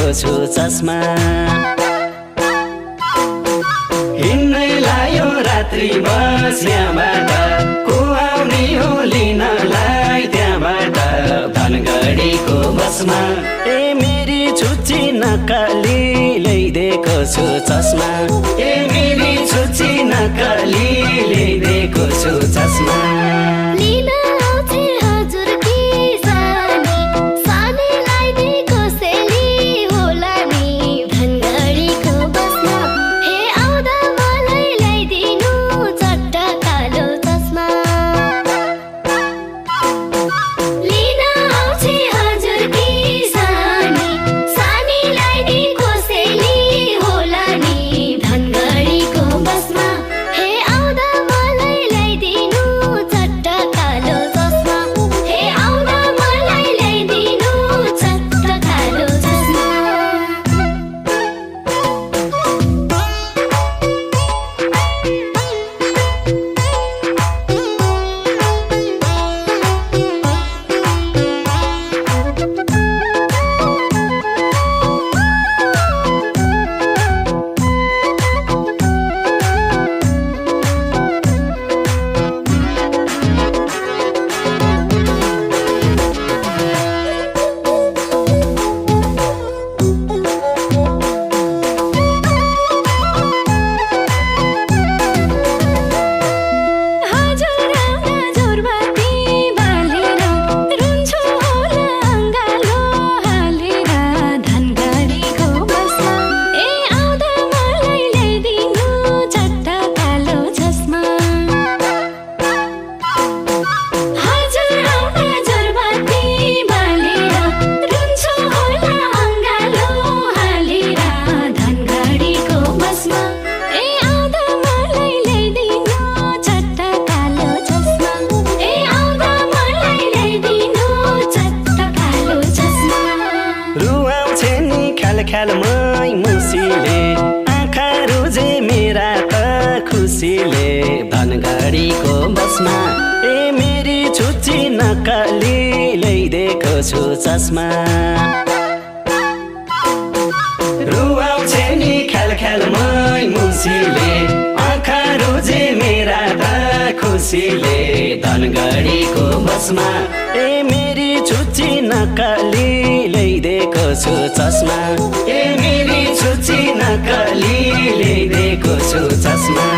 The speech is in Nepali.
छु चस्मा हिँड्नै लायो रात्रि बस यहाँबाट को आउने हो लिनलाई त्यहाँबाट धनगढीको बसमा ए मेरी छुच्ची नक्कली ल्याइदिएको छु चस्मा ए मेरी छुच्ची नक्कली ल्याइदिएको छु चस्मा ख्यालमै मुसीले आँखा रोजे मेरा त खुसीले धनगढीको बसमा ए मेरी छुच्ची नक्कली ल्याइदिएको छु चस्मा रुवाउँछे नि ख्यालमै मुसीले आँखा रोजे मेरा त खुसीले धनगढीको बसमा ए मेरी छुच्ची नक्कली ल्याइदिएको छु चस्मा ए मेरी छुच्ची नक्कली ल्याइदिएको छु चस्मा